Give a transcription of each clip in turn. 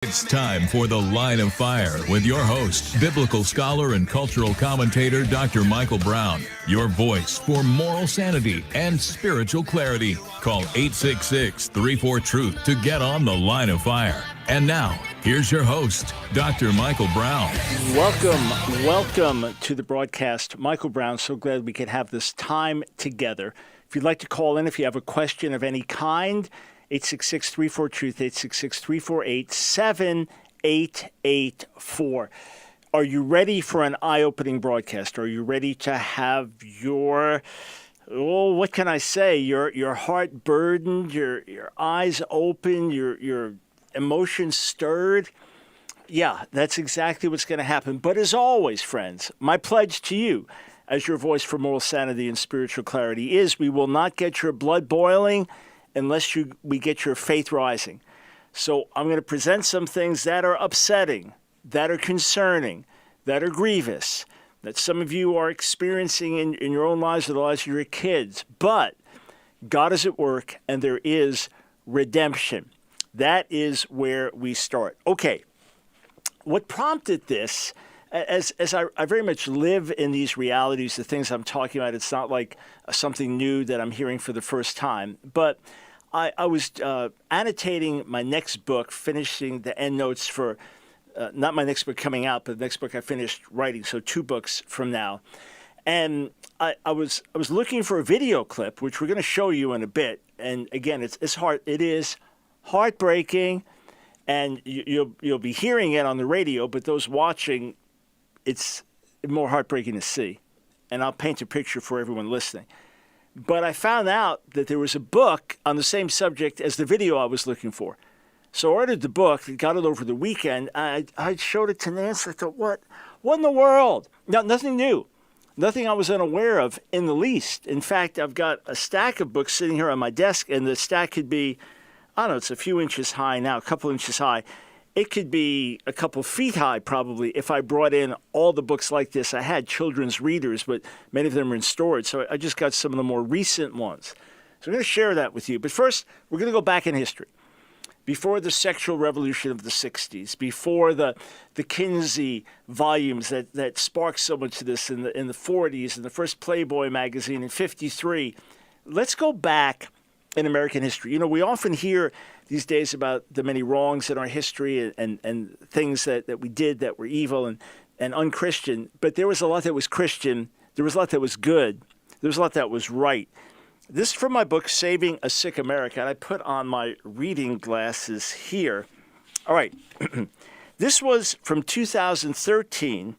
It's time for The Line of Fire with your host, biblical scholar and cultural commentator, Dr. Michael Brown. Your voice for moral sanity and spiritual clarity. Call 866-34-TRUTH to get on The Line of Fire. And now, here's your host, Dr. Michael Brown. Welcome to the broadcast. Michael Brown, so glad we could have this time together. If you'd like to call in, if you have a question of any kind, 866-34-TRUTH, 866-348-7884. Are you ready for an eye-opening broadcast? Are you ready to have your, what can I say, your heart burdened, your eyes open, your emotions stirred? Yeah, that's exactly what's going to happen. But as always, friends, my pledge to you as your voice for moral sanity and spiritual clarity is we will not get your blood boiling unless we get your faith rising. So I'm going to present some things that are upsetting, that are concerning, that are grievous, that some of you are experiencing in your own lives or the lives of your kids. But God is at work, and there is redemption. That is where we start. Okay, what prompted this, as I very much live in these realities, the things I'm talking about, it's not like something new that I'm hearing for the first time. But I was annotating my next book, finishing the endnotes for, not my next book coming out, but the next book I finished writing, so 2 books from now. And I was looking for a video clip, which we're going to show you in a bit. And again, it is heartbreaking, and you'll be hearing it on the radio, but those watching, it's more heartbreaking to see. And I'll paint a picture for everyone listening. But I found out that there was a book on the same subject as the video I was looking for. So I ordered the book, got it over the weekend. I showed it to Nancy. I thought, what in the world? No, nothing new. Nothing I was unaware of in the least. In fact, I've got a stack of books sitting here on my desk, and the stack could be, I don't know, it's a few inches high now, a couple inches high. It could be a couple feet high, probably, if I brought in all the books like this. I had children's readers, but many of them are in storage, so I just got some of the more recent ones. So I'm going to share that with you. But first, we're going to go back in history. Before the sexual revolution of the 60s, before the Kinsey volumes that sparked so much of this in the 40s, and the first Playboy magazine in 53, let's go back in American history. You know, we often hear these days about the many wrongs in our history and things that we did that were evil and unchristian. But there was a lot that was Christian. There was a lot that was good. There was a lot that was right. This is from my book, Saving a Sick America. And I put on my reading glasses here. All right. This was from 2013.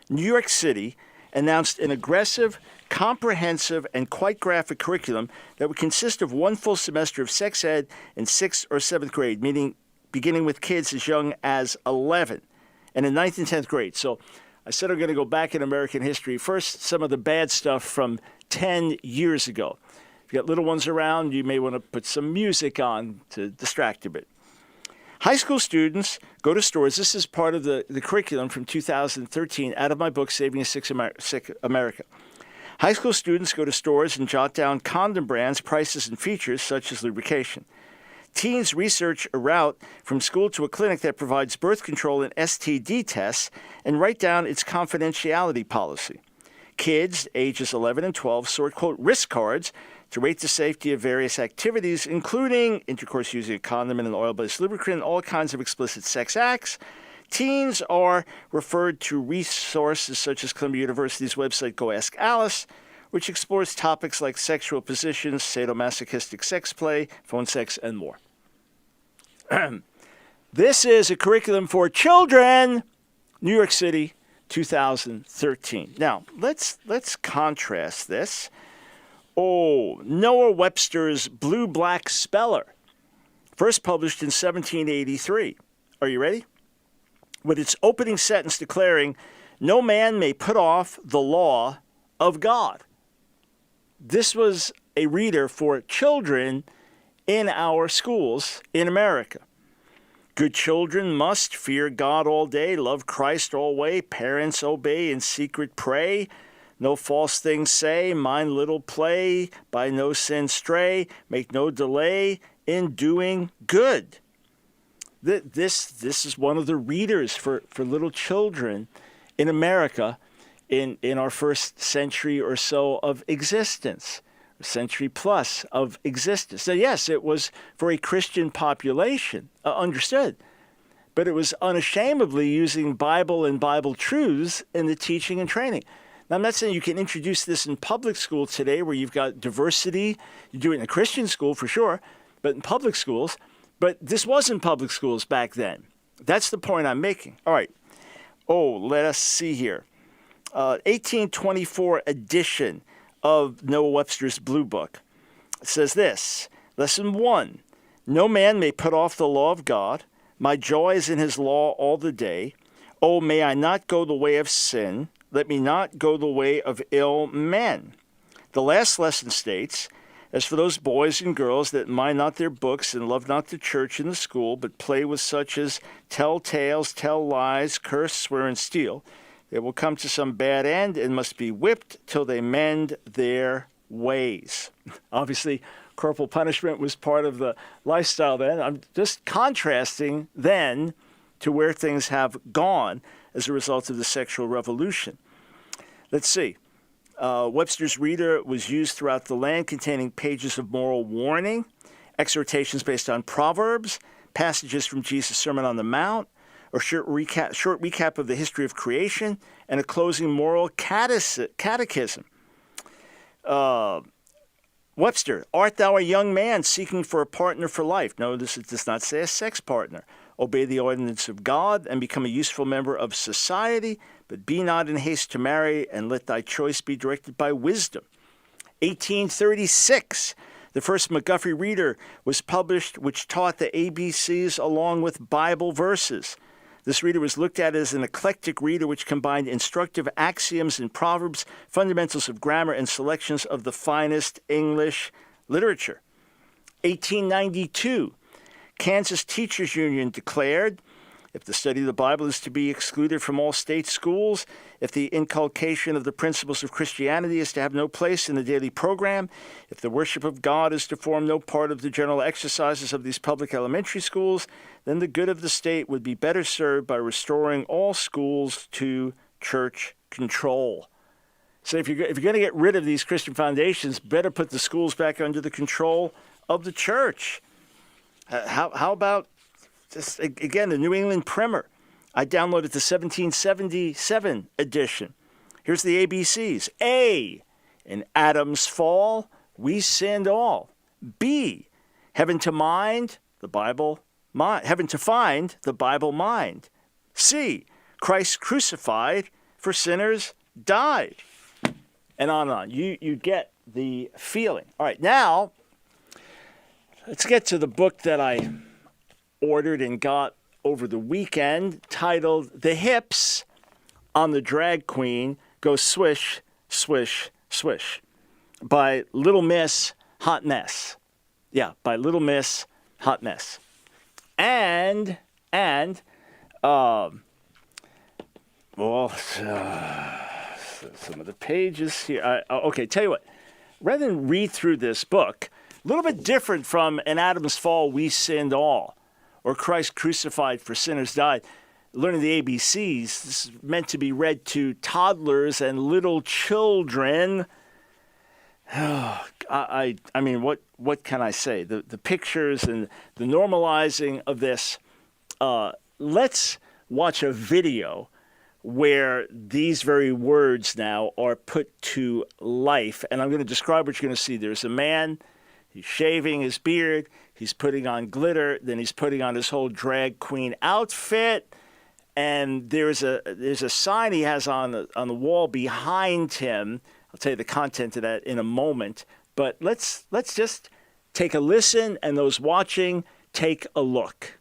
New York City announced an aggressive, comprehensive, and quite graphic curriculum that would consist of 1 full semester of sex ed in 6th or 7th grade, meaning beginning with kids as young as 11, and in 9th and 10th grade. So I said I'm going to go back in American history. First, some of the bad stuff from 10 years ago. If you got little ones around, you may want to put some music on to distract a bit. High school students go to stores. This is part of the curriculum from 2013 out of my book, Saving a Sick America. High school students go to stores and jot down condom brands, prices, and features such as lubrication. Teens research a route from school to a clinic that provides birth control and STD tests and write down its confidentiality policy. Kids ages 11 and 12 sort, quote, risk cards to rate the safety of various activities, including intercourse using a condom and an oil-based lubricant, all kinds of explicit sex acts. Teens are referred to resources such as Columbia University's website Go Ask Alice, which explores topics like sexual positions, sadomasochistic sex play, phone sex, and more. This is a curriculum for children, New York City, 2013. Now, let's contrast this. Oh, Noah Webster's Blue-Black Speller, first published in 1783. Are you ready? With its opening sentence declaring, "No man may put off the law of God." This was a reader for children in our schools in America. Good children must fear God all day, love Christ alway, parents obey, in secret pray, no false things say, mind little play, by no sin stray, make no delay in doing good. This is one of the readers for little children in America in our first century or so of existence, century plus of existence. So yes, it was for a Christian population, understood, but it was unashamedly using Bible and Bible truths in the teaching and training. Now, I'm not saying you can introduce this in public school today where you've got diversity. You do it in a Christian school for sure, but in public schools. But this was in public schools back then. That's the point I'm making. All right. Oh, let us see here. 1824 edition of Noah Webster's Blue Book. It says this, Lesson 1, no man may put off the law of God. My joy is in his law all the day. Oh, may I not go the way of sin. Let me not go the way of ill men. The last lesson states, as for those boys and girls that mind not their books and love not the church and the school, but play with such as tell tales, tell lies, curse, swear, and steal, they will come to some bad end and must be whipped till they mend their ways. Obviously, corporal punishment was part of the lifestyle then. I'm just contrasting then to where things have gone as a result of the sexual revolution. Let's see. Webster's Reader was used throughout the land, containing pages of moral warning, exhortations based on Proverbs, passages from Jesus' Sermon on the Mount, a short recap of the history of creation, and a closing moral catechism. Webster, art thou a young man seeking for a partner for life? Notice it does not say a sex partner. Obey the ordinance of God and become a useful member of society, but be not in haste to marry, and let thy choice be directed by wisdom. 1836, the first McGuffey Reader was published, which taught the ABCs along with Bible verses. This reader was looked at as an eclectic reader which combined instructive axioms and proverbs, fundamentals of grammar, and selections of the finest English literature. 1892, Kansas Teachers Union declared, if the study of the Bible is to be excluded from all state schools, if the inculcation of the principles of Christianity is to have no place in the daily program, if the worship of God is to form no part of the general exercises of these public elementary schools, then the good of the state would be better served by restoring all schools to church control. So if you're going to get rid of these Christian foundations, better put the schools back under the control of the church. How about just, again, the New England Primer? I downloaded the 1777 edition. Here's the ABCs. A, in Adam's fall, we sinned all. B, heaven to mind, the Bible mind. Heaven to find, the Bible mind. C, Christ crucified for sinners died. And on and on. You get the feeling. All right, now let's get to the book that I ordered and got over the weekend, titled The Hips on the Drag Queen Go Swish, Swish, Swish, by Little Miss Hot Mess. Yeah, by Little Miss Hot Mess. And some of the pages here. Okay, tell you what. Rather than read through this book, a little bit different from In Adam's Fall, We Sinned All, or Christ Crucified for Sinners Died. Learning the ABCs, this is meant to be read to toddlers and little children. I mean, what can I say? The pictures and the normalizing of this. Let's watch a video where these very words now are put to life. And I'm going to describe what you're going to see. There's a man. He's shaving his beard. He's putting on glitter. Then he's putting on his whole drag queen outfit. And there's a sign he has on the wall behind him. I'll tell you the content of that in a moment. But let's just take a listen, and those watching, take a look.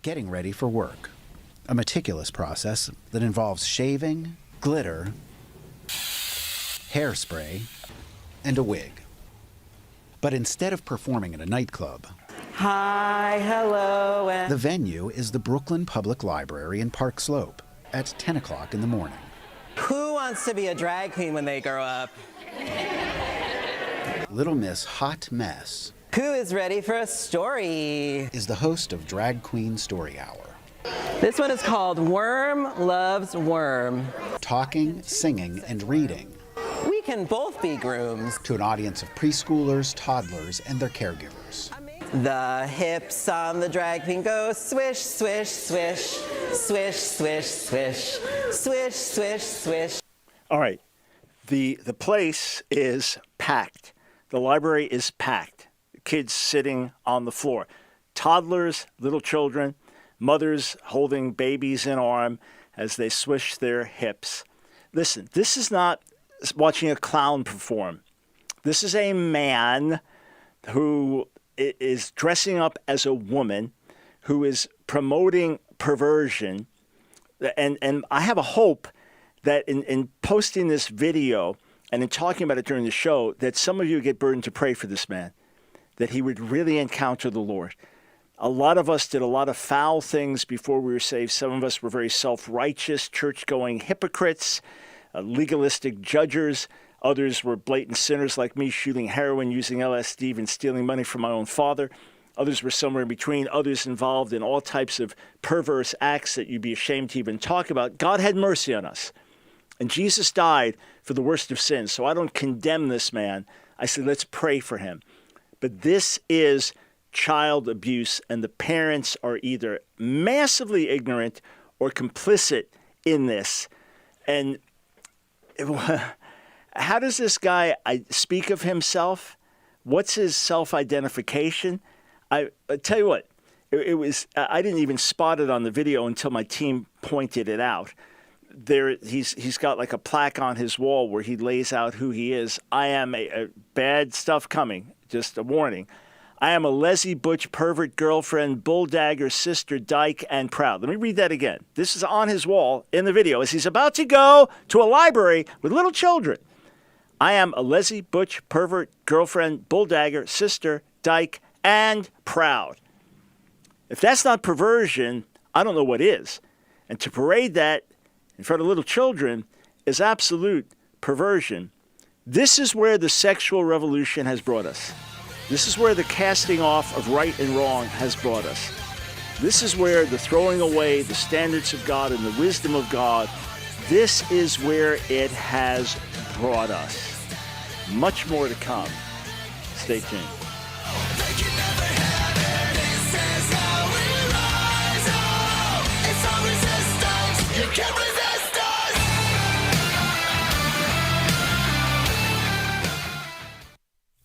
Getting ready for work. A meticulous process that involves shaving, glitter, hairspray, and a wig. But instead of performing in a nightclub, hi, hello, and the venue is the Brooklyn Public Library in Park Slope at 10 o'clock in the morning. who wants to be a drag queen when they grow up? Little Miss Hot Mess Who is ready for a story? Is the host of Drag Queen Story Hour. This one is called Worm Loves Worm. Talking, singing, and reading We can both be grooms. to an audience of preschoolers, toddlers, and their caregivers. The hips on the drag queen go swish, swish, swish, swish, swish, swish, swish, swish, swish. All right. The place is packed. The library is packed. Kids sitting on the floor. Toddlers, little children, mothers holding babies in arm as they swish their hips. Listen, this is not watching a clown perform. This is a man who is dressing up as a woman, who is promoting perversion. And I have a hope that in posting this video and in talking about it during the show, that some of you get burdened to pray for this man, that he would really encounter the Lord. A lot of us did a lot of foul things before we were saved. Some of us were very self-righteous, church-going hypocrites, legalistic judgers. Others were blatant sinners like me, shooting heroin, using LSD, and stealing money from my own father. Others were somewhere in between. Others involved in all types of perverse acts that you'd be ashamed to even talk about. God had mercy on us. And Jesus died for the worst of sins. So I don't condemn this man. I say, let's pray for him. But this is child abuse, and the parents are either massively ignorant or complicit in this. And how does this guy speak of himself? What's his self-identification? I tell you what, it was I didn't even spot it on the video until my team pointed it out. He's got like a plaque on his wall where he lays out who he is. I am a bad stuff coming, just a warning. I am a Leslie Butch pervert girlfriend, bulldagger, sister, dyke, and proud. Let me read that again. This is on his wall in the video as he's about to go to a library with little children. I am a Leslie Butch pervert girlfriend, bulldagger, sister, dyke, and proud. If that's not perversion, I don't know what is. And to parade that in front of little children is absolute perversion. This is where the sexual revolution has brought us. This is where the casting off of right and wrong has brought us. This is where the throwing away the standards of God and the wisdom of God, this is where it has brought us. Much more to come. Stay tuned.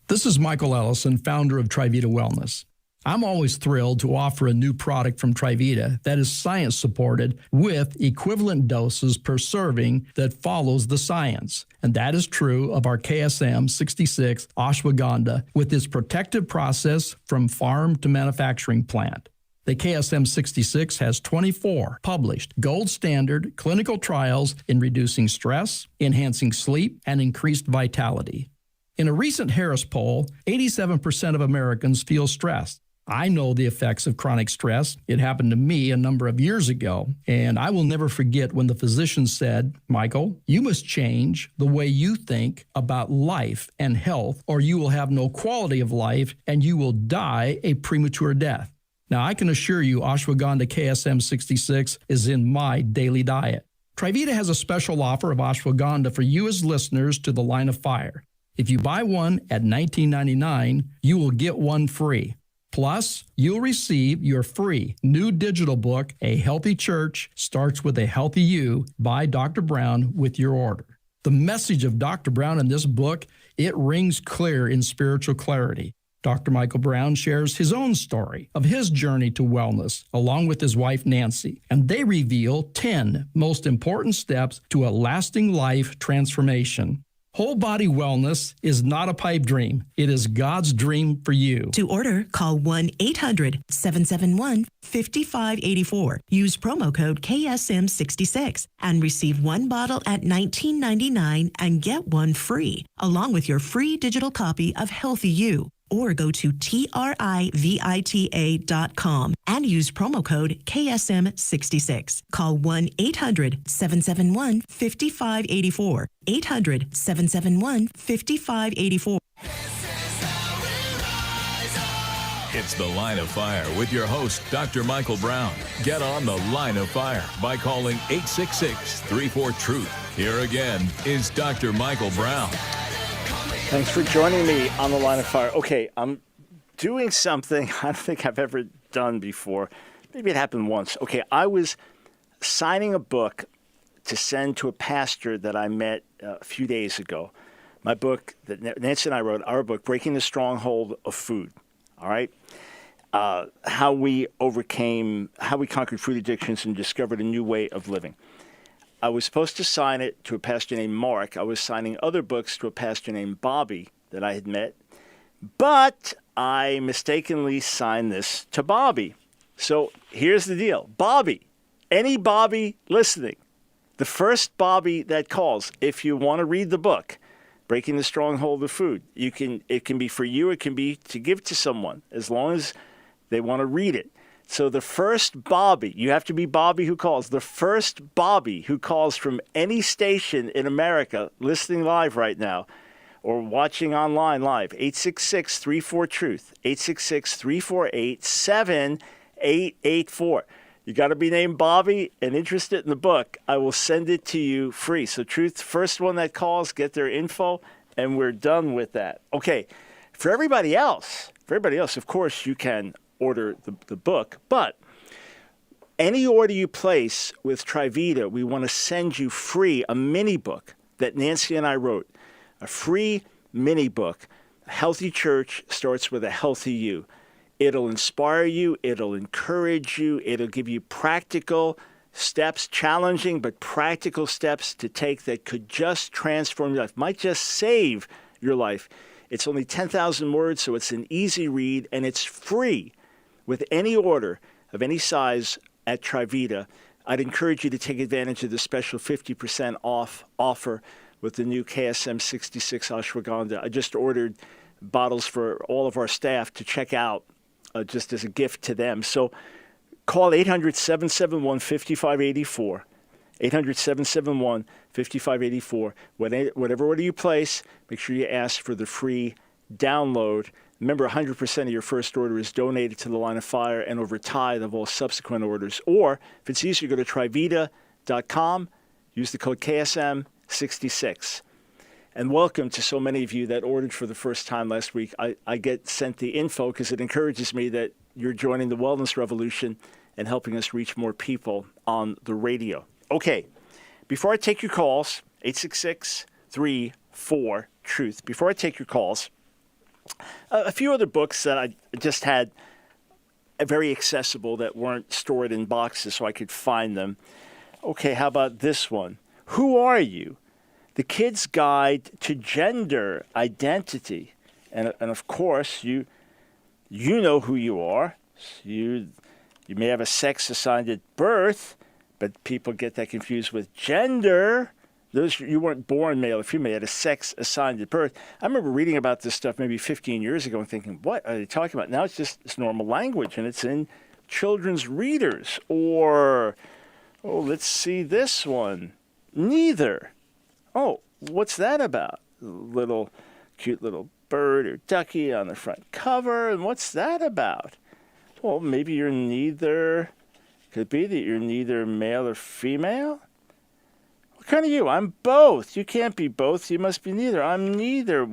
This is Michael Ellison, founder of Trivita Wellness. I'm always thrilled to offer a new product from Trivita that is science-supported with equivalent doses per serving that follows the science. And that is true of our KSM 66 ashwagandha with its protective process from farm to manufacturing plant. The KSM 66 has 24 published gold standard clinical trials in reducing stress, enhancing sleep, and increased vitality. In a recent Harris poll, 87% of Americans feel stressed. I know the effects of chronic stress. It happened to me a number of years ago, and I will never forget when the physician said, Michael, you must change the way you think about life and health, or you will have no quality of life and you will die a premature death. Now, I can assure you ashwagandha KSM 66 is in my daily diet. Trivita has a special offer of ashwagandha for you as listeners to the Line of Fire. If you buy one at $19.99, you will get one free. Plus, you'll receive your free new digital book, A Healthy Church Starts with a Healthy You by Dr. Brown with your order. The message of Dr. Brown in this book, it rings clear in spiritual clarity. Dr. Michael Brown shares his own story of his journey to wellness along with his wife Nancy, and they reveal 10 most important steps to a lasting life transformation. Whole body wellness is not a pipe dream. It is God's dream for you. To order, call 1-800-771-5584. Use promo code KSM66 and receive one bottle at $19.99 and get one free, along with your free digital copy of Healthy You. Or go to TRIVITA.com and use promo code KSM66. Call 1-800-771-5584. 800-771-5584. This is how we rise It's The Line of Fire with your host, Dr. Michael Brown. Get on The Line of Fire by calling 866-34-TRUTH. Here again is Dr. Michael Brown. Thanks for joining me on The Line of Fire. Okay, I'm doing something I don't think I've ever done before. Maybe it happened once. Okay, I was signing a book to send to a pastor that I met a few days ago. My book that Nancy and I wrote, our book, Breaking the Stronghold of Food. All right? How we conquered food addictions and discovered a new way of living. I was supposed to sign it to a pastor named Mark. I was signing other books to a pastor named Bobby that I had met. But I mistakenly signed this to Bobby. So here's the deal. Bobby, any Bobby listening, the first Bobby that calls, if you want to read the book, Breaking the Stronghold of Food, it can be for you, it can be to give to someone, as long as they want to read it. So the first Bobby, you have to be Bobby who calls, the first Bobby who calls from any station in America, listening live right now, or watching online live, 866-34-TRUTH, 866-348-7884. You got to be named Bobby and interested in the book. I will send it to you free. So Truth, first one that calls, get their info, and we're done with that. Okay, for everybody else, of course, you can order the book, but any order you place with Trivita, we want to send you free a mini book that Nancy and I wrote, a free mini book. A healthy church starts with a healthy you. It'll inspire you. It'll encourage you. It'll give you practical steps, challenging but practical steps to take that could just transform your life, might just save your life. It's only 10,000 words, so it's an easy read, and it's free with any order of any size at Trivita. I'd encourage you to take advantage of the special 50% off offer with the new KSM 66 ashwagandha. I just ordered bottles for all of our staff to check out just as a gift to them. So call 800-771-5584, 800-771-5584. Whatever order you place, make sure you ask for the free download. Remember, 100% of your first order is donated to the Line of Fire and over tithe of all subsequent orders. Or, if it's easier, go to Trivita.com, use the code KSM66. And welcome to so many of you that ordered for the first time last week. I get sent the info because it encourages me that you're joining the wellness revolution and helping us reach more people on the radio. Okay, before I take your calls, 866-34-TRUTH. Before I take your calls, a few other books that I just had very accessible that weren't stored in boxes so I could find them. Okay, how about this one? Who Are You? The Kid's Guide to Gender Identity. And of course, you know who you are. You may have a sex assigned at birth, but people get that confused with gender. You weren't born male or female. You had a sex assigned at birth. I remember reading about this stuff maybe 15 years ago and thinking, what are they talking about? Now it's normal language, and it's in children's readers. Or, let's see this one. Neither. Oh, what's that about? Cute little bird or ducky on the front cover. And what's that about? Well, maybe you're neither. Could be that you're neither male or female. What kind of you? I'm both. You can't be both. You must be neither. I'm neither.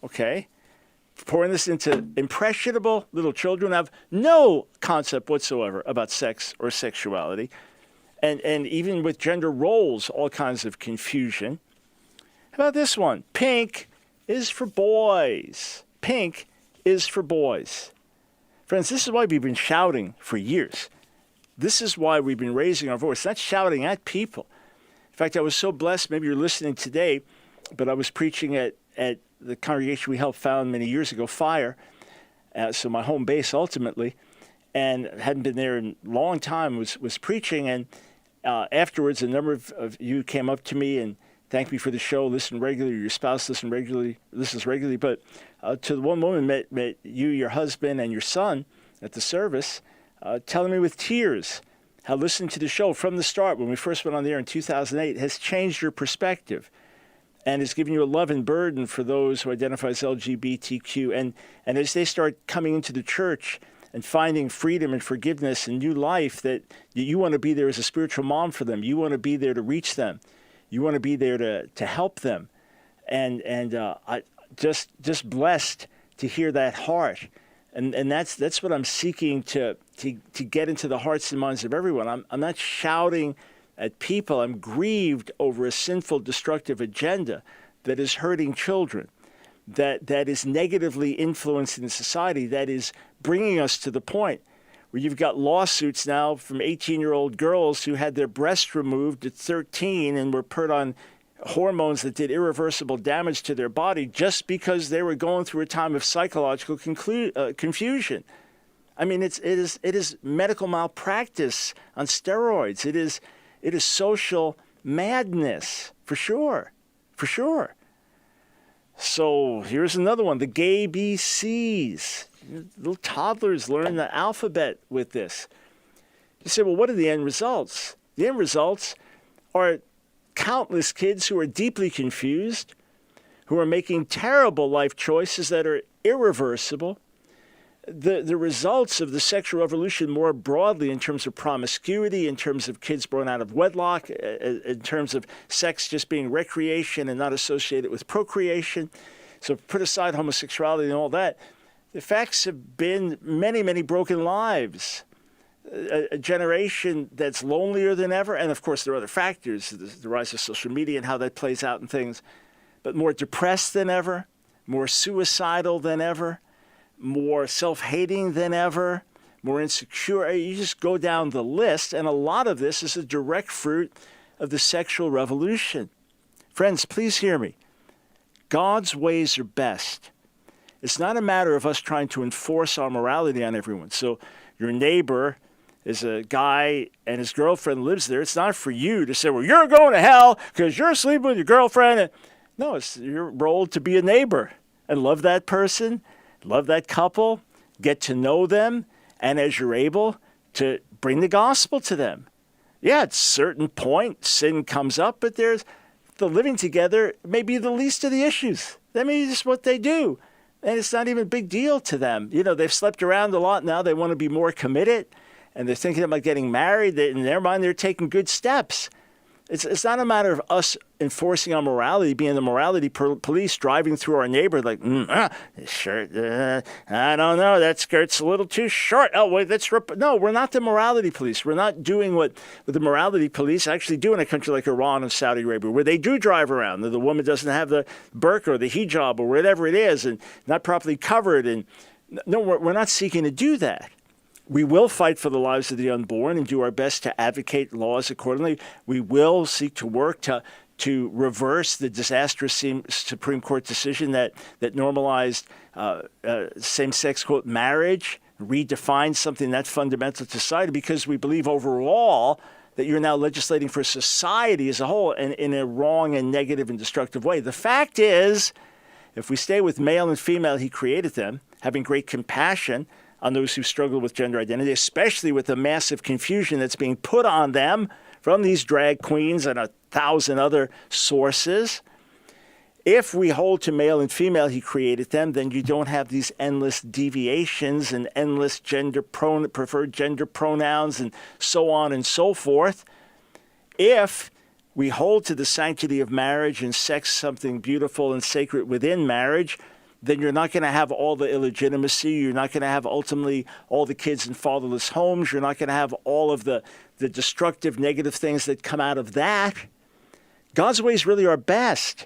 Okay. Pouring this into impressionable little children who have no concept whatsoever about sex or sexuality. And even with gender roles, all kinds of confusion. How about this one? Pink is for boys. Pink is for boys. Friends, this is why we've been shouting for years. This is why we've been raising our voice, not shouting at people. In fact, I was so blessed, maybe you're listening today, but I was preaching at the congregation we helped found many years ago, Fire, so my home base ultimately, and hadn't been there in a long time, was preaching, and afterwards, a number of you came up to me and thanked me for the show, listen regularly, your spouse listens regularly, but to the one woman met you, your husband, and your son at the service, telling me with tears how listening to the show from the start, when we first went on the air in 2008, has changed your perspective. and is giving you a love and burden for those who identify as LGBTQ. And as they start coming into the church and finding freedom and forgiveness and new life, that you want to be there as a spiritual mom for them. You want to be there to reach them. You want to be there to help them. And I just blessed to hear that heart. And that's what I'm seeking to get into the hearts and minds of everyone. I'm not shouting at people. I'm grieved over a sinful, destructive agenda that is hurting children, that is negatively influencing society, that is bringing us to the point where you've got lawsuits now from 18-year-old girls who had their breasts removed at 13 and were put on hormones that did irreversible damage to their body just because they were going through a time of psychological confusion. I mean, it is medical malpractice on steroids. It is social madness, for sure. So here's another one, the gay BCs. Little toddlers learn the alphabet with this. You say, well, what are the end results? The end results are countless kids who are deeply confused, who are making terrible life choices that are irreversible. The results of the sexual revolution more broadly in terms of promiscuity, in terms of kids born out of wedlock, in terms of sex just being recreation and not associated with procreation. So put aside homosexuality and all that. The effects have been many, many broken lives. A generation that's lonelier than ever. And of course, there are other factors, the rise of social media and how that plays out and things, but more depressed than ever, more suicidal than ever, more self-hating than ever, more insecure. You just go down the list, and a lot of this is a direct fruit of the sexual revolution. Friends, please hear me. God's ways are best. It's not a matter of us trying to enforce our morality on everyone. So your neighbor is a guy and his girlfriend lives there. It's not for you to say, well, you're going to hell because you're sleeping with your girlfriend. No, it's your role to be a neighbor and love that person, love that couple, get to know them, and as you're able, to bring the gospel to them. Yeah, at a certain point, sin comes up, but there's the living together may be the least of the issues. That may be just what they do. And it's not even a big deal to them. You know, they've slept around a lot now. They want to be more committed, and they're thinking about getting married. In their mind, they're taking good steps. It's not a matter of us enforcing our morality, being the morality police driving through our neighborhood like, this shirt, I don't know, that skirt's a little too short. Oh, wait, no, we're not the morality police. We're not doing what the morality police actually do in a country like Iran and Saudi Arabia, where they do drive around. The woman doesn't have the burqa or the hijab or whatever it is and not properly covered. And no, we're not seeking to do that. We will fight for the lives of the unborn and do our best to advocate laws accordingly. We will seek to work to reverse the disastrous Supreme Court decision that normalized same-sex, quote, marriage, redefined something that's fundamental to society, because we believe overall that you're now legislating for society as a whole in a wrong and negative and destructive way. The fact is, if we stay with male and female, he created them, having great compassion on those who struggle with gender identity, especially with the massive confusion that's being put on them from these drag queens and 1,000 other sources. If we hold to male and female, he created them, then you don't have these endless deviations and endless preferred gender pronouns and so on and so forth. If we hold to the sanctity of marriage and sex something beautiful and sacred within marriage, then you're not going to have all the illegitimacy. You're not going to have ultimately all the kids in fatherless homes. You're not going to have all of the destructive, negative things that come out of that. God's ways really are best.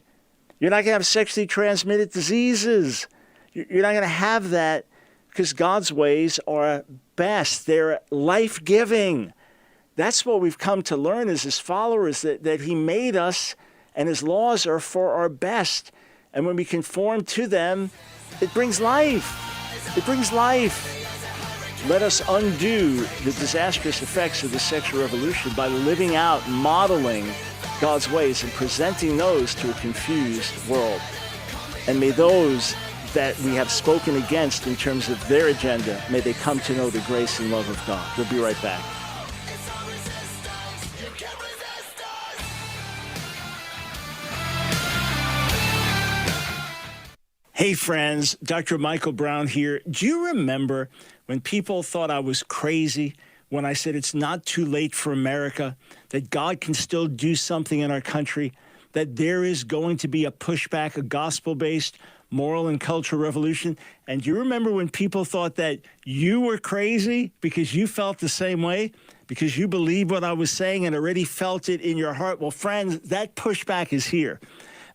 You're not going to have sexually transmitted diseases. You're not going to have that because God's ways are best. They're life-giving. That's what we've come to learn as his followers, that he made us and his laws are for our best. And when we conform to them, it brings life. It brings life. Let us undo the disastrous effects of the sexual revolution by living out, modeling God's ways and presenting those to a confused world. And may those that we have spoken against in terms of their agenda, may they come to know the grace and love of God. We'll be right back. Hey friends, Dr. Michael Brown here. Do you remember when people thought I was crazy when I said it's not too late for America, that God can still do something in our country, that there is going to be a pushback, a gospel-based moral and cultural revolution? And do you remember when people thought that you were crazy because you felt the same way, because you believed what I was saying and already felt it in your heart? Well, friends, that pushback is here.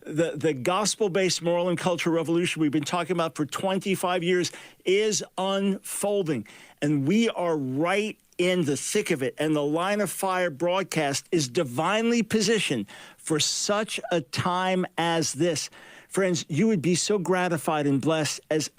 The gospel-based moral and cultural revolution we've been talking about for 25 years is unfolding, and we are right in the thick of it. And the Line of Fire broadcast is divinely positioned for such a time as this. Friends, you would be so gratified and blessed as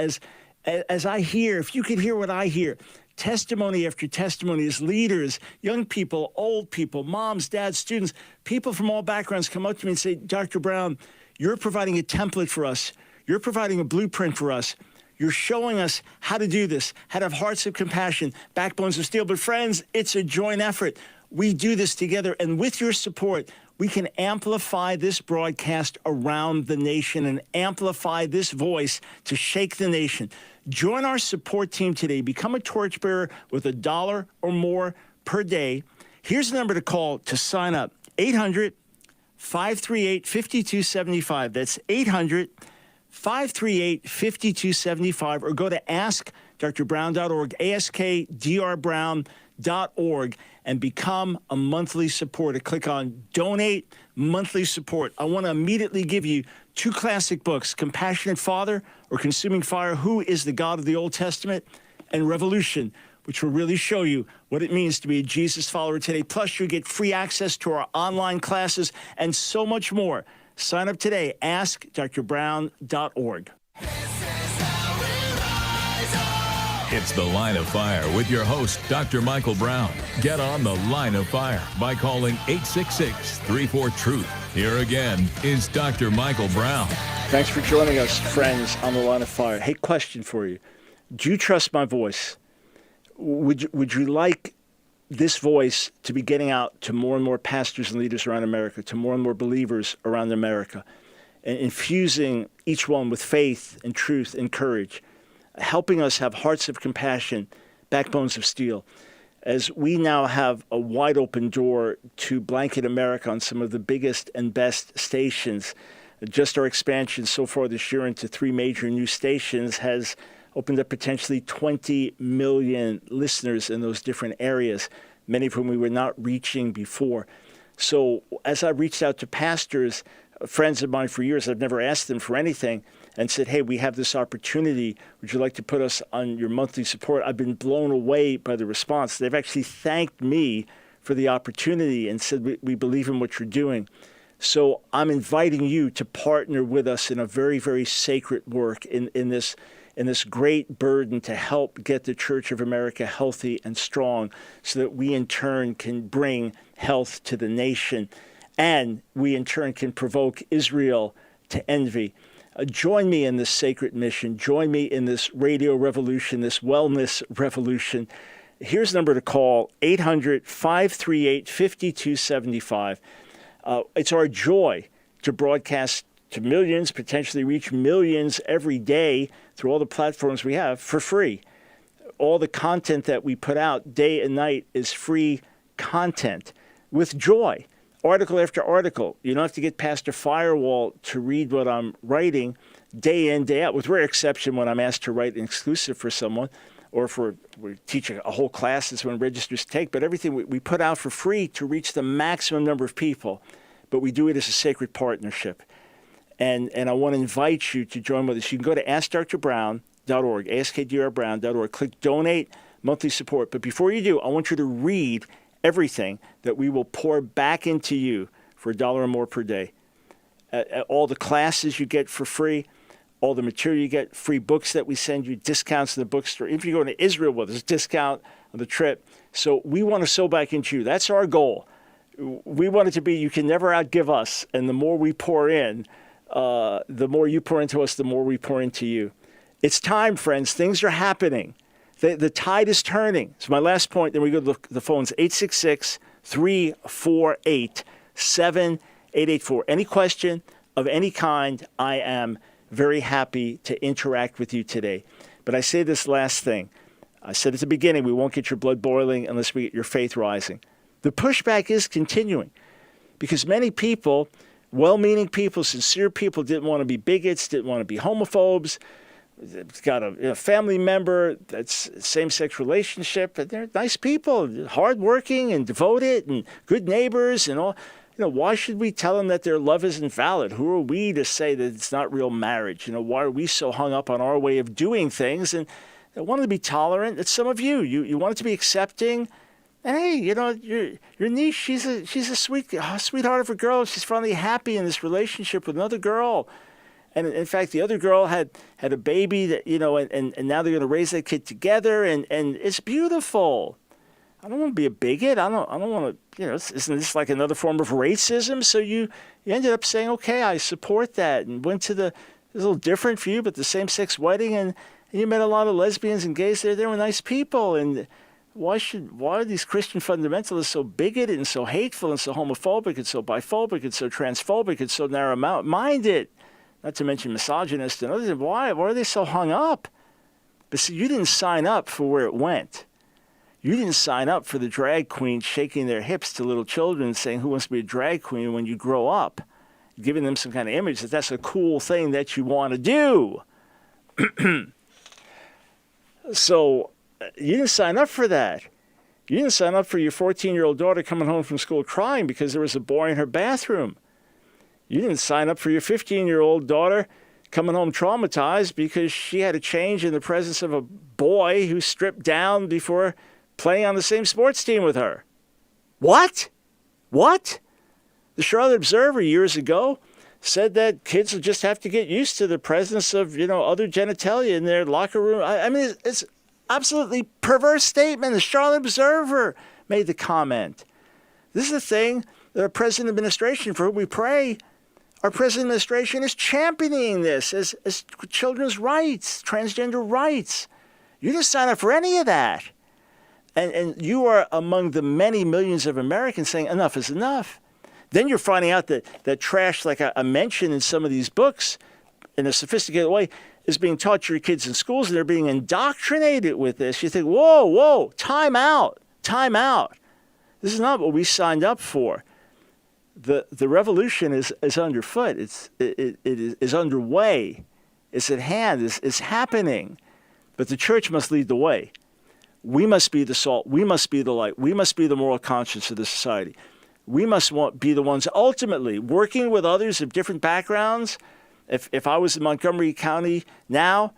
I hear, if you could hear what I hear, testimony after testimony as leaders, young people, old people, moms, dads, students, people from all backgrounds come up to me and say, Dr. Brown, you're providing a template for us. You're providing a blueprint for us. You're showing us how to do this, how to have hearts of compassion, backbones of steel. But friends, it's a joint effort. We do this together, and with your support, we can amplify this broadcast around the nation and amplify this voice to shake the nation. Join our support team today. Become a torchbearer with $1 or more per day. Here's the number to call to sign up: 800-538-5275. That's 800-538-5275, or go to AskDrBrown.org, AskDrBrown.org, and become a monthly supporter. Click on Donate Monthly Support. I want to immediately give you 2 classic books, Compassionate Father or Consuming Fire, Who is the God of the Old Testament, and Revolution, which will really show you what it means to be a Jesus follower today. Plus, you get free access to our online classes and so much more. Sign up today, AskDrBrown.org. It's The Line of Fire with your host, Dr. Michael Brown. Get on The Line of Fire by calling 866-34-TRUTH. Here again is Dr. Michael Brown. Thanks for joining us, friends, on The Line of Fire. Hey, question for you. Do you trust my voice? Would you like this voice to be getting out to more and more pastors and leaders around America, to more and more believers around America, and infusing each one with faith and truth and courage, helping us have hearts of compassion, backbones of steel, as we now have a wide open door to blanket America on some of the biggest and best stations. Just our expansion so far this year into 3 major new stations has opened up potentially 20 million listeners in those different areas, many of whom we were not reaching before. So as I reached out to pastors, friends of mine for years, I've never asked them for anything, and said, hey, we have this opportunity. Would you like to put us on your monthly support? I've been blown away by the response. They've actually thanked me for the opportunity and said, we believe in what you're doing. So I'm inviting you to partner with us in a very, very sacred work in this great burden to help get the Church of America healthy and strong, so that we in turn can bring health to the nation, and we in turn can provoke Israel to envy. Join me in this sacred mission. Join me in this radio revolution, this wellness revolution. Here's the number to call, 800-538-5275. It's our joy to broadcast to millions, potentially reach millions every day through all the platforms we have for free. All the content that we put out day and night is free content with joy. Article after article. You don't have to get past a firewall to read what I'm writing day in, day out, with rare exception when I'm asked to write an exclusive for someone, or for we teach a whole class is when registers take. But everything we put out for free to reach the maximum number of people. But we do it as a sacred partnership. And I want to invite you to join with us. You can go to AskDrBrown.org, AskDrBrown.org. Click Donate Monthly Support. But before you do, I want you to read everything that we will pour back into you for $1 or more per day. All the classes you get for free, all the material you get, free books that we send you, discounts in the bookstore. If you're going to Israel with us, discount on the trip. So we want to sow back into you. That's our goal. We want it to be, you can never outgive us. And the more we pour in, the more you pour into us, the more we pour into you. It's time, friends. Things are happening. The tide is turning. So my last point, then we go to the phones, 866-348-7884. Any question of any kind, I am very happy to interact with you today. But I say this last thing. I said at the beginning, we won't get your blood boiling unless we get your faith rising. The pushback is continuing because many people, well-meaning people, sincere people, didn't want to be bigots, didn't want to be homophobes. Got a family member that's same-sex relationship, and they're nice people, hardworking and devoted and good neighbors and all. Why should we tell them that their love isn't valid? Who are we to say that it's not real marriage? Why are we so hung up on our way of doing things? And I wanted to be tolerant. It's some of you. You wanted to be accepting. And hey, your niece, she's a sweetheart of a girl. She's finally happy in this relationship with another girl. And in fact, the other girl had a baby that, and now they're going to raise that kid together. And it's beautiful. I don't want to be a bigot. I don't want to, isn't this like another form of racism? So you ended up saying, okay, I support that, and went to it's a little different for you, but the same-sex wedding, and you met a lot of lesbians and gays there. They were nice people. And why are these Christian fundamentalists so bigoted and so hateful and so homophobic and so biphobic and so transphobic and so narrow-minded? Not to mention misogynist and others. Why are they so hung up? But see, you didn't sign up for where it went. You didn't sign up for the drag queen shaking their hips to little children saying, who wants to be a drag queen when you grow up? Giving them some kind of image that that's a cool thing that you want to do. So you didn't sign up for that. You didn't sign up for your 14-year-old daughter coming home from school crying because there was a boy in her bathroom. You didn't sign up for your 15-year-old daughter coming home traumatized because she had a change in the presence of a boy who stripped down before playing on the same sports team with her. What? The Charlotte Observer years ago said that kids will just have to get used to the presence of, other genitalia in their locker room. I mean, it's absolutely perverse statement. The Charlotte Observer made the comment. This is the thing that our present administration, for whom we pray, our present administration is championing this as children's rights, transgender rights. You didn't sign up for any of that. And you are among the many millions of Americans saying enough is enough. Then you're finding out that trash, like I mentioned in some of these books, in a sophisticated way, is being taught to your kids in schools, and they're being indoctrinated with this. You think, whoa, time out. This is not what we signed up for. The revolution is underfoot. It is underway. It's at hand. It's happening. But the church must lead the way. We must be the salt. We must be the light. We must be the moral conscience of the society. We must be the ones ultimately working with others of different backgrounds. If I was in Montgomery County now,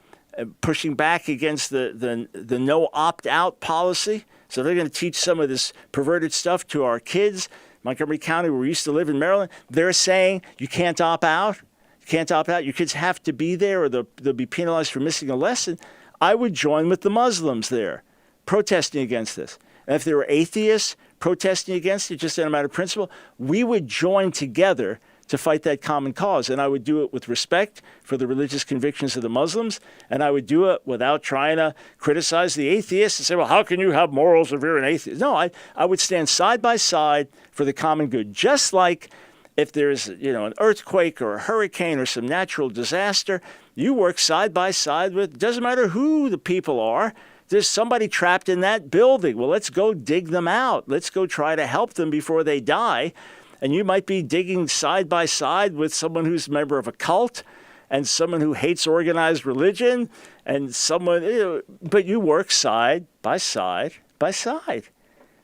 pushing back against the no opt-out policy, so they're going to teach some of this perverted stuff to our kids. Montgomery County, where we used to live in Maryland, they're saying you can't opt out. You can't opt out. Your kids have to be there or they'll be penalized for missing a lesson. I would join with the Muslims there, protesting against this. And if there were atheists protesting against it, just on a matter of principle, we would join together to fight that common cause. And I would do it with respect for the religious convictions of the Muslims, and I would do it without trying to criticize the atheists and say, well, how can you have morals if you're an atheist? No, I would stand side by side for the common good, just like if there's an earthquake or a hurricane or some natural disaster, you work side by side with, it doesn't matter who the people are, there's somebody trapped in that building. Well, let's go dig them out. Let's go try to help them before they die. And you might be digging side by side with someone who's a member of a cult and someone who hates organized religion and someone, but you work side by side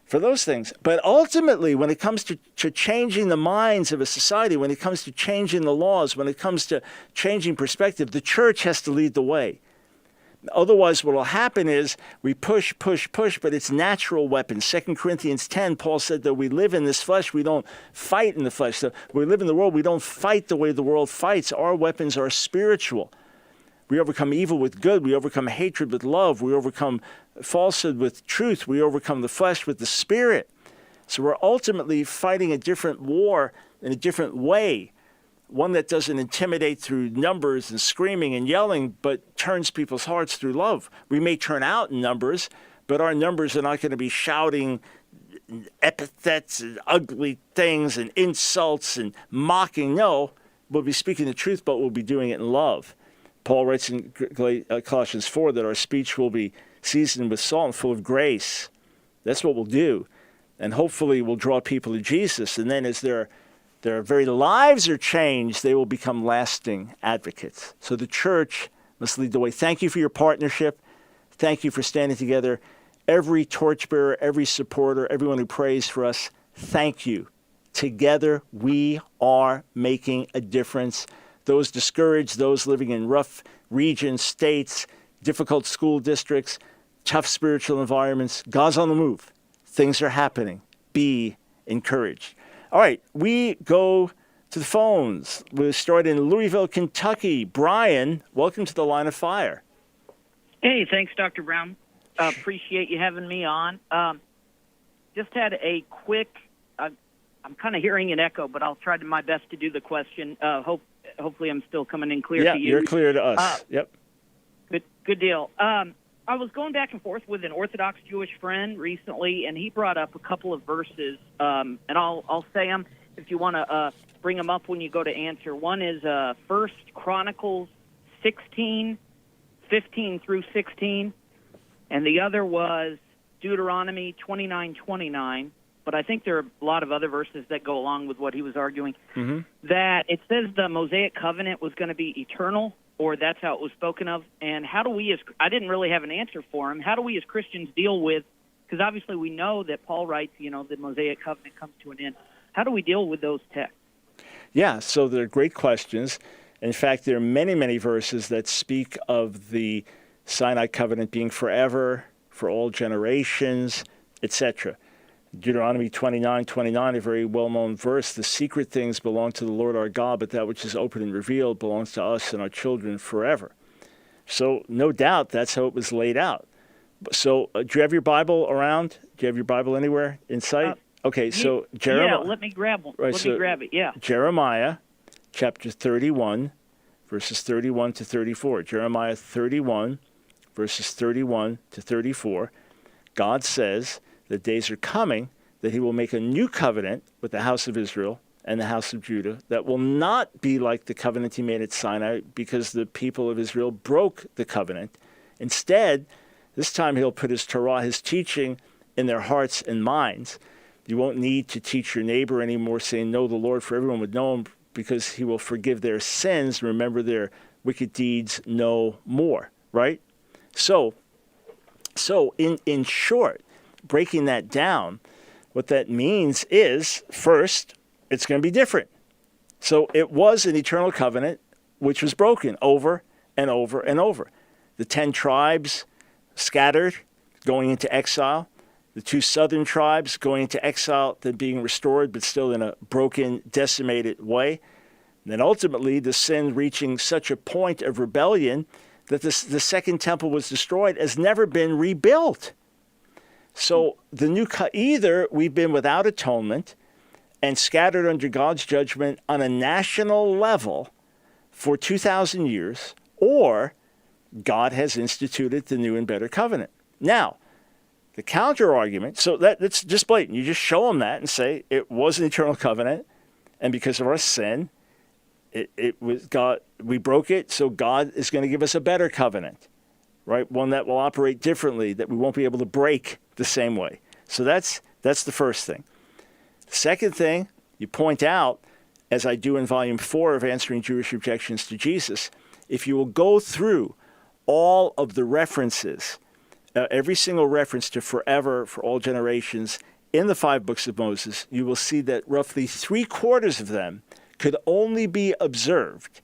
for those things. But ultimately, when it comes to changing the minds of a society, when it comes to changing the laws, when it comes to changing perspective, the church has to lead the way. Otherwise, what will happen is we push, but it's natural weapons. 2 Corinthians 10, Paul said that we live in this flesh, we don't fight in the flesh. So we live in the world, we don't fight the way the world fights. Our weapons are spiritual. We overcome evil with good. We overcome hatred with love. We overcome falsehood with truth. We overcome the flesh with the spirit. So we're ultimately fighting a different war in a different way. One that doesn't intimidate through numbers and screaming and yelling, but turns people's hearts through love. We may turn out in numbers, but our numbers are not going to be shouting epithets and ugly things and insults and mocking. No, we'll be speaking the truth, but we'll be doing it in love. Paul writes in Colossians 4 that our speech will be seasoned with salt and full of grace. That's what we'll do. And hopefully we'll draw people to Jesus. And then as their very lives are changed, they will become lasting advocates. So the church must lead the way. Thank you for your partnership. Thank you for standing together. Every torchbearer, every supporter, everyone who prays for us, thank you. Together, we are making a difference. Those discouraged, those living in rough regions, states, difficult school districts, tough spiritual environments, God's on the move. Things are happening. Be encouraged. All right, we go to the phones. We'll start in Louisville, Kentucky. Brian, welcome to the Line of Fire. Hey, thanks, Dr. Brown. Appreciate you having me on. Just had a quick, I'm kind of hearing an echo, but I'll try my best to do the question. Hopefully I'm still coming in clear to you. Yeah, you're clear to us. Yep. Good deal. I was going back and forth with an Orthodox Jewish friend recently, and he brought up a couple of verses, and I'll say them if you want to bring them up when you go to answer. One is 1 Chronicles 16, 15 through 16, and the other was Deuteronomy 29:29. But I think there are a lot of other verses that go along with what he was arguing. Mm-hmm. That it says the Mosaic covenant was going to be eternal, or that's how it was spoken of. And how do we, I didn't really have an answer for him, how do we as Christians deal with, because obviously we know that Paul writes, the Mosaic covenant comes to an end. How do we deal with those texts? Yeah, so they're great questions. In fact, there are many, many verses that speak of the Sinai covenant being forever, for all generations, etc. Deuteronomy 29:29, a very well-known verse, the secret things belong to the Lord our God, but that which is open and revealed belongs to us and our children forever. So no doubt that's how it was laid out. So do you have your Bible around? Do you have your Bible anywhere in sight? Okay, so Jeremiah. Yeah, let me grab one. Right, let me grab it, yeah. Jeremiah chapter 31, verses 31 to 34. Jeremiah 31, verses 31 to 34. God says, the days are coming that he will make a new covenant with the house of Israel and the house of Judah that will not be like the covenant he made at Sinai, because the people of Israel broke the covenant. Instead, this time he'll put his Torah, his teaching, in their hearts and minds. You won't need to teach your neighbor anymore, saying, know the Lord, for everyone would know him, because he will forgive their sins, remember their wicked deeds no more, right? So in short, breaking that down, what that means is, first, it's going to be different. So it was an eternal covenant, which was broken over and over and over. The 10 tribes scattered, going into exile. The 2 southern tribes going into exile, then being restored, but still in a broken, decimated way. And then ultimately, the sin reaching such a point of rebellion that the second temple was destroyed, has never been rebuilt. So either we've been without atonement and scattered under God's judgment on a national level for 2,000 years, or God has instituted the new and better covenant. Now, the counter argument, so that's just blatant. You just show them that and say it was an eternal covenant, and because of our sin, it was God. We broke it, so God is going to give us a better covenant, right? One that will operate differently, that we won't be able to break the same way. So that's the first thing. The second thing, you point out, as I do in Volume 4 of Answering Jewish Objections to Jesus, if you will go through all of the references, every single reference to forever, for all generations, in the 5 books of Moses, you will see that roughly 3/4 of them could only be observed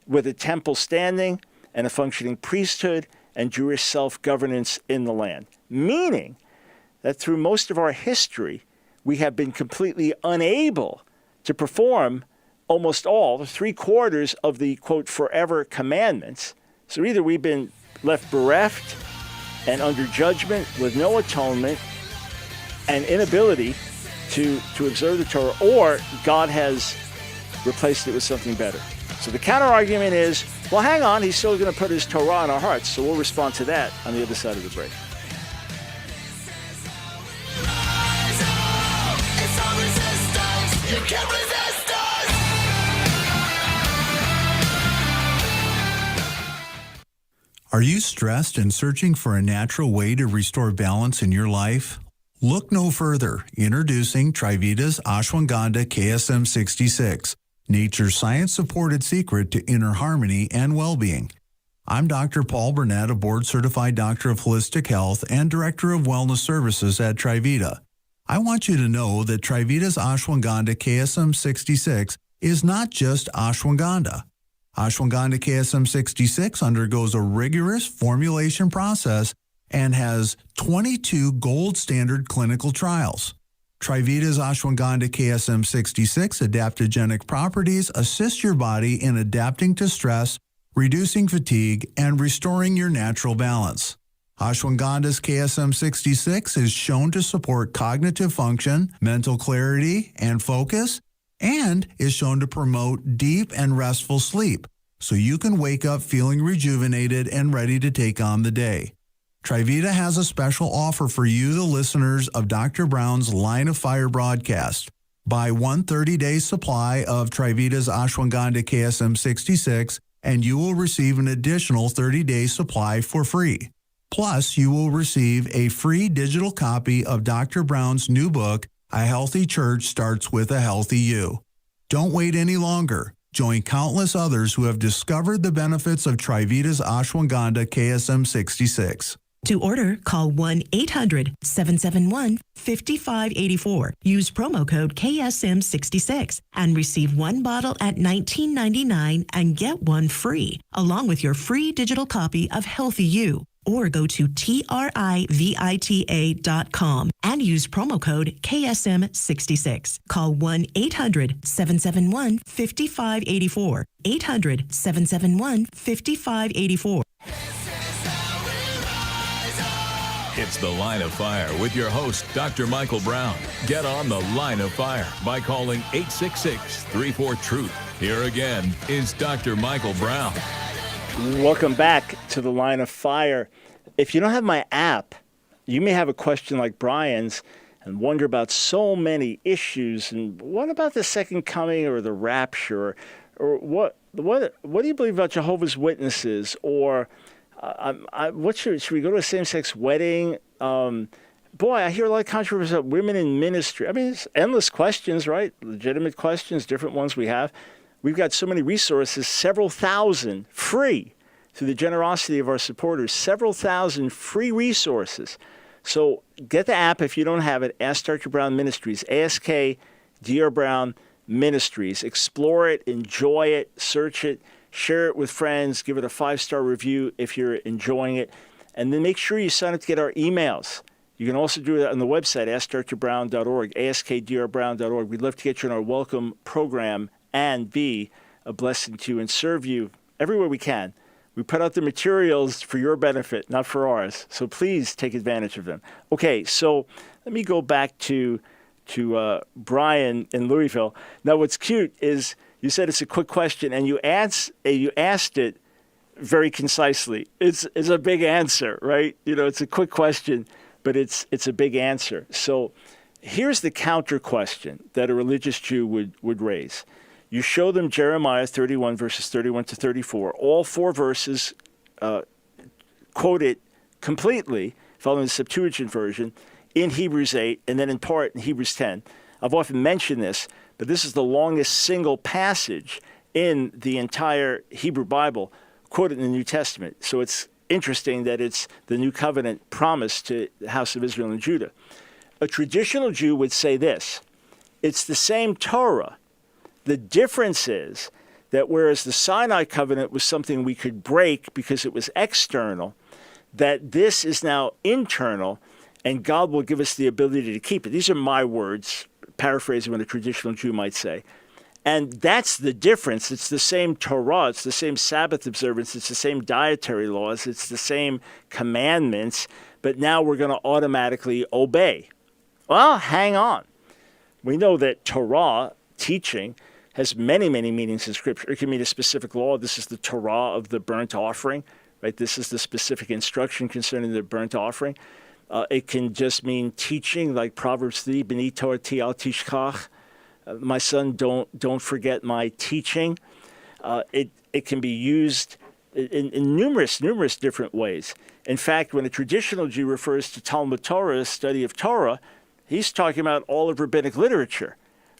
with a temple standing and a functioning priesthood and Jewish self-governance in the land. Meaning that through most of our history, we have been completely unable to perform almost all, the 3/4 of the, quote, forever commandments. So either we've been left bereft and under judgment with no atonement and inability to observe the Torah, or God has replaced it with something better. So the counter-argument is, well, hang on, he's still going to put his Torah in our hearts. So we'll respond to that on the other side of the break. You can't resist us! Are you stressed and searching for a natural way to restore balance in your life? Look no further. Introducing Trivita's Ashwagandha KSM 66, nature's science-supported secret to inner harmony and well-being. I'm Dr. Paul Burnett, a board-certified doctor of holistic health and director of wellness services at Trivita. I want you to know that Trivita's Ashwagandha KSM 66 is not just ashwagandha. Ashwagandha KSM 66 undergoes a rigorous formulation process and has 22 gold standard clinical trials. Trivita's Ashwagandha KSM 66 adaptogenic properties assist your body in adapting to stress, reducing fatigue, and restoring your natural balance. Ashwagandha's KSM 66 is shown to support cognitive function, mental clarity, and focus, and is shown to promote deep and restful sleep, so you can wake up feeling rejuvenated and ready to take on the day. Trivita has a special offer for you, the listeners of Dr. Brown's Line of Fire broadcast. Buy one 30-day supply of Trivita's Ashwagandha KSM 66, and you will receive an additional 30-day supply for free. Plus, you will receive a free digital copy of Dr. Brown's new book, A Healthy Church Starts with a Healthy You. Don't wait any longer. Join countless others who have discovered the benefits of Trivita's Ashwagandha KSM 66. To order, call 1-800-771-5584. Use promo code KSM66 and receive one bottle at $19.99 and get one free, along with your free digital copy of Healthy You. Or go to TRIVITA.com and use promo code KSM66. Call 1-800-771-5584. 800-771-5584. It's The Line of Fire with your host, Dr. Michael Brown. Get on The Line of Fire by calling 866-34-TRUTH. Here again is Dr. Michael Brown. Welcome back to The Line of Fire. If you don't have my app, you may have a question like Brian's and wonder about so many issues. And what about the second coming or the rapture? Or what do you believe about Jehovah's Witnesses? Or should we go to a same-sex wedding? Boy, I hear a lot of controversy about women in ministry. I mean, it's endless questions, right? Legitimate questions, different ones we have. We've got so many resources, several thousand free through the generosity of our supporters, several thousand free resources. So get the app if you don't have it. Ask Dr. Brown Ministries, AskDrBrown Ministries. Explore it, enjoy it, search it, share it with friends, give it a 5-star review if you're enjoying it. And then make sure you sign up to get our emails. You can also do that on the website, AskDrBrown.org, AskDrBrown.org. We'd love to get you in our welcome program and be a blessing to you and serve you everywhere we can. We put out the materials for your benefit, not for ours. So please take advantage of them. Okay, so let me go back to Brian in Louisville. Now, what's cute is you said it's a quick question, and you asked it very concisely. It's a big answer, right? You know, it's a quick question, but it's a big answer. So here's the counter question that a religious Jew would raise. You show them Jeremiah 31, verses 31 to 34. All 4 verses quoted completely, following the Septuagint version, in Hebrews 8, and then in part in Hebrews 10. I've often mentioned this, but this is the longest single passage in the entire Hebrew Bible quoted in the New Testament. So it's interesting that it's the New Covenant promise to the house of Israel and Judah. A traditional Jew would say this: it's the same Torah. The difference is that whereas the Sinai covenant was something we could break because it was external, that this is now internal, and God will give us the ability to keep it. These are my words, paraphrasing what a traditional Jew might say. And that's the difference. It's the same Torah. It's the same Sabbath observance. It's the same dietary laws. It's the same commandments. But now we're going to automatically obey. Well, hang on. We know that Torah, teaching, has many, many meanings in Scripture. It can mean a specific law. This is the Torah of the burnt offering, right? This is the specific instruction concerning the burnt offering. It can just mean teaching, like Proverbs 3, B'ni Torati al tishkach. My son, don't forget my teaching. It can be used in numerous different ways. In fact, when a traditional Jew refers to Talmud Torah, study of Torah, he's talking about all of rabbinic literature,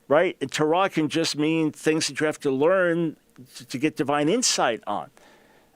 right? And Torah can just mean things that you have to learn to get divine insight on.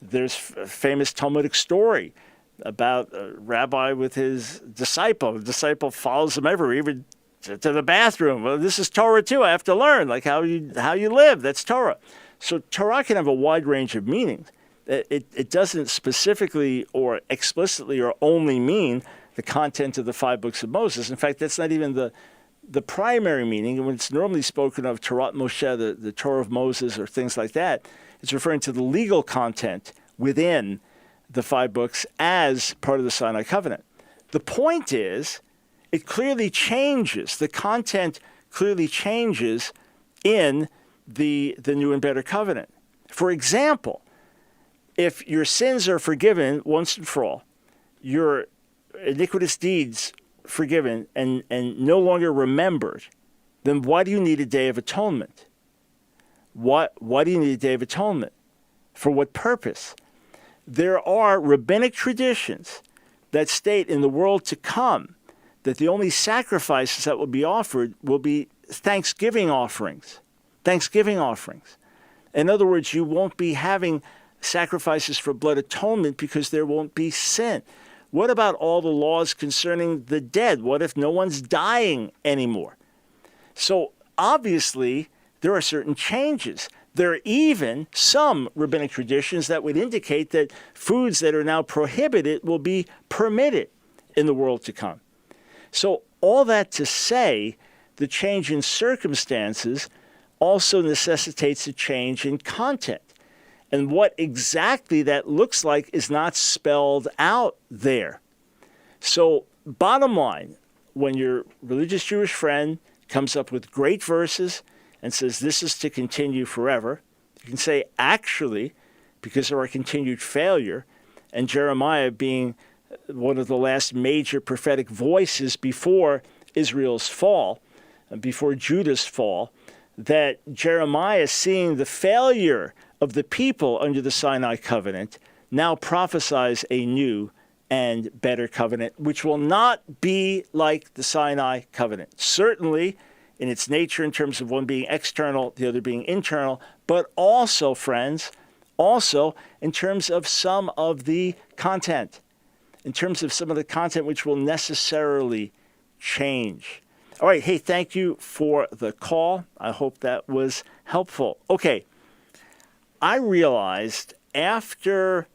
There's a famous Talmudic story about a rabbi with his disciple. The disciple follows him everywhere, even to the bathroom. Well, this is Torah too. I have to learn, like how you live. That's Torah. So Torah can have a wide range of meanings. It doesn't specifically or explicitly or only mean the content of the 5 books of Moses. In fact, that's not even the primary meaning. And when it's normally spoken of Torah Moshe, the Torah of Moses, or things like that, it's referring to the legal content within the 5 books as part of the Sinai covenant. The point is, it clearly changes. The content clearly changes in the new and better covenant. For example, if your sins are forgiven once and for all, your iniquitous deeds forgiven and no longer remembered, then why do you need a day of atonement? Why do you need a day of atonement? For what purpose? There are rabbinic traditions that state in the world to come that the only sacrifices that will be offered will be thanksgiving offerings. Thanksgiving offerings. In other words, you won't be having sacrifices for blood atonement because there won't be sin. What about all the laws concerning the dead? What if no one's dying anymore? So obviously, there are certain changes. There are even some rabbinic traditions that would indicate that foods that are now prohibited will be permitted in the world to come. So all that to say, the change in circumstances also necessitates a change in content. And what exactly that looks like is not spelled out there. So bottom line, when your religious Jewish friend comes up with great verses and says this is to continue forever, you can say, actually, because of our continued failure, and Jeremiah being one of the last major prophetic voices before Israel's fall, before Judah's fall, that Jeremiah, seeing the failure of the people under the Sinai covenant, now prophesies a new and better covenant, which will not be like the Sinai covenant. Certainly in its nature, in terms of one being external, the other being internal, but also, friends, also in terms of some of the content, which will necessarily change. All right, hey, thank you for the call. I hope that was helpful. Okay, I realized after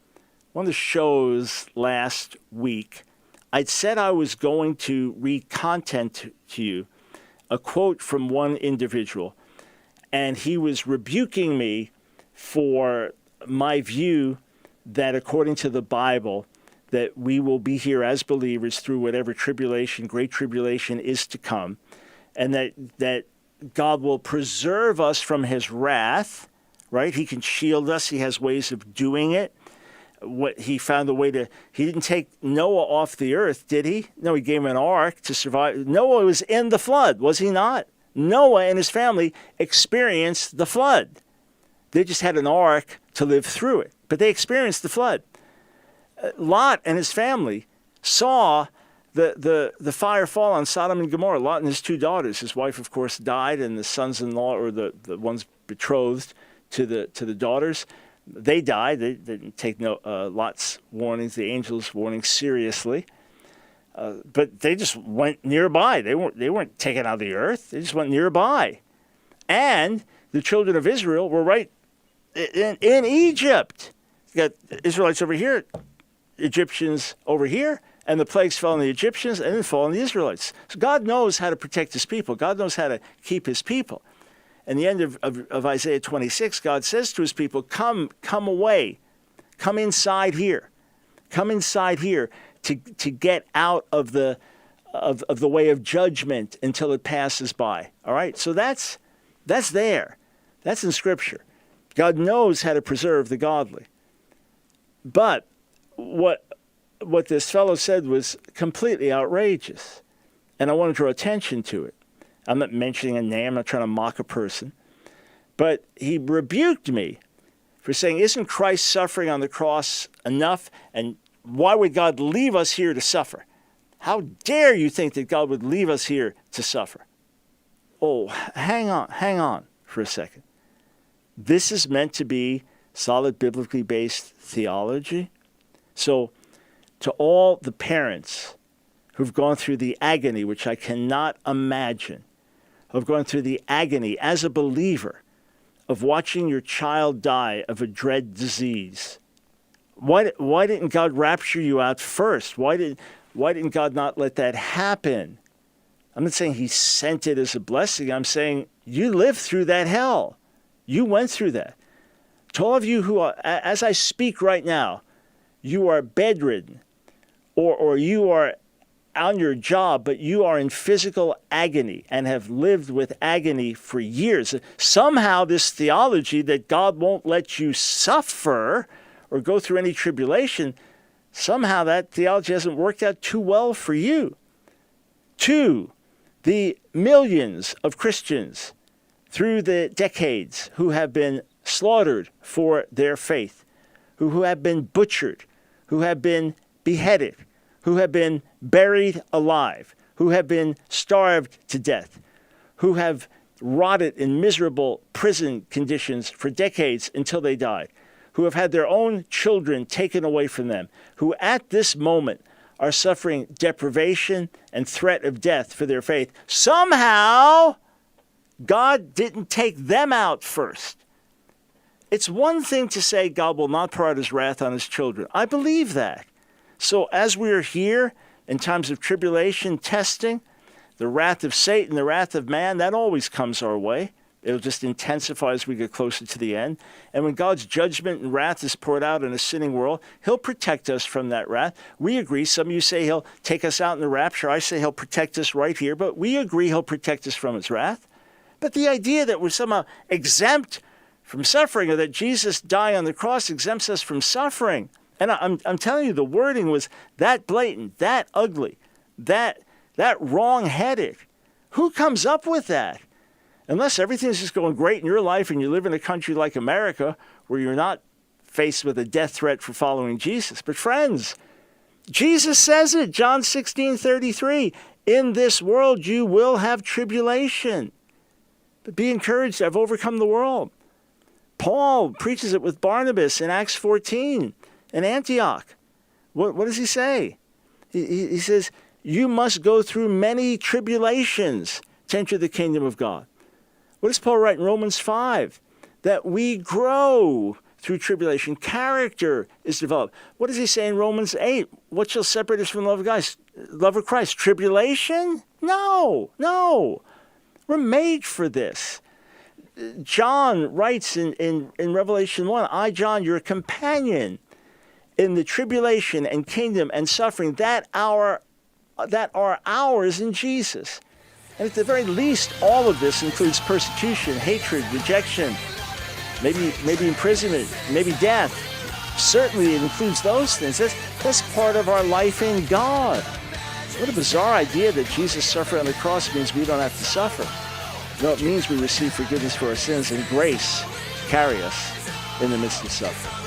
one of the shows last week, I'd said I was going to read content to you, a quote from one individual, and he was rebuking me for my view that according to the Bible, that we will be here as believers through whatever tribulation, great tribulation is to come, and that God will preserve us from his wrath, right? He can shield us. He has ways of doing it. He found a way he didn't take Noah off the earth, did he? No, he gave him an ark to survive. Noah was in the flood, was he not? Noah and his family experienced the flood. They just had an ark to live through it, but they experienced the flood. Lot and his family saw the fire fall on Sodom and Gomorrah. Lot and his 2 daughters. His wife, of course, died, and the sons-in-law, or the ones betrothed to the daughters, they died. They didn't take Lot's warnings, the angels' warnings, seriously. But they just went nearby. They weren't taken out of the earth. They just went nearby. And the children of Israel were right in Egypt. You got Israelites over here, Egyptians over here, and the plagues fell on the Egyptians and then fell on the Israelites. So God knows how to protect his people. God knows how to keep his people. And the end of Isaiah 26, God says to his people, come away, come inside here to get out of the way of judgment until it passes by. All right, so that's there. That's in Scripture. God knows how to preserve the godly. But what this fellow said was completely outrageous, and I want to draw attention to it. I'm not mentioning a name. I'm not trying to mock a person. But he rebuked me for saying, isn't Christ's suffering on the cross enough? And why would God leave us here to suffer? How dare you think that God would leave us here to suffer? Oh, hang on for a second. This is meant to be solid biblically based theology. So to all the parents who've gone through the agony, which I cannot imagine, who've gone through the agony as a believer of watching your child die of a dread disease, why didn't God rapture you out first? Why didn't God not let that happen? I'm not saying he sent it as a blessing. I'm saying you lived through that hell. You went through that. To all of you who are, as I speak right now, you are bedridden or you are on your job, but you are in physical agony and have lived with agony for years. Somehow this theology that God won't let you suffer or go through any tribulation, somehow that theology hasn't worked out too well for you. 2, the millions of Christians through the decades who have been slaughtered for their faith, who have been butchered, who have been beheaded, who have been buried alive, who have been starved to death, who have rotted in miserable prison conditions for decades until they died, who have had their own children taken away from them, who at this moment are suffering deprivation and threat of death for their faith. Somehow, God didn't take them out first. It's one thing to say God will not pour out his wrath on his children. I believe that. So as we are here in times of tribulation, testing, the wrath of Satan, the wrath of man, that always comes our way. It'll just intensify as we get closer to the end. And when God's judgment and wrath is poured out in a sinning world, he'll protect us from that wrath. We agree. Some of you say he'll take us out in the rapture. I say he'll protect us right here. But we agree he'll protect us from his wrath. But the idea that we're somehow exempt from suffering, or that Jesus dying on the cross exempts us from suffering. And I'm telling you, the wording was that blatant, that ugly, that wrong-headed. Who comes up with that? Unless everything's just going great in your life and you live in a country like America where you're not faced with a death threat for following Jesus. But friends, Jesus says it, John 16:33, in this world you will have tribulation. But be encouraged, I've overcome the world. Paul preaches it with Barnabas in Acts 14 in Antioch. What does he say? He says, you must go through many tribulations to enter the kingdom of God. What does Paul write in Romans 5? That we grow through tribulation. Character is developed. What does he say in Romans 8? What shall separate us from the love of Christ? Tribulation? No. We're made for this. John writes in Revelation 1, I, John, your companion in the tribulation and kingdom and suffering that are ours in Jesus. And at the very least, all of this includes persecution, hatred, rejection, maybe imprisonment, maybe death. Certainly it includes those things. That's part of our life in God. What a bizarre idea that Jesus suffering on the cross means we don't have to suffer. No, it means we receive forgiveness for our sins and grace to carry us in the midst of suffering.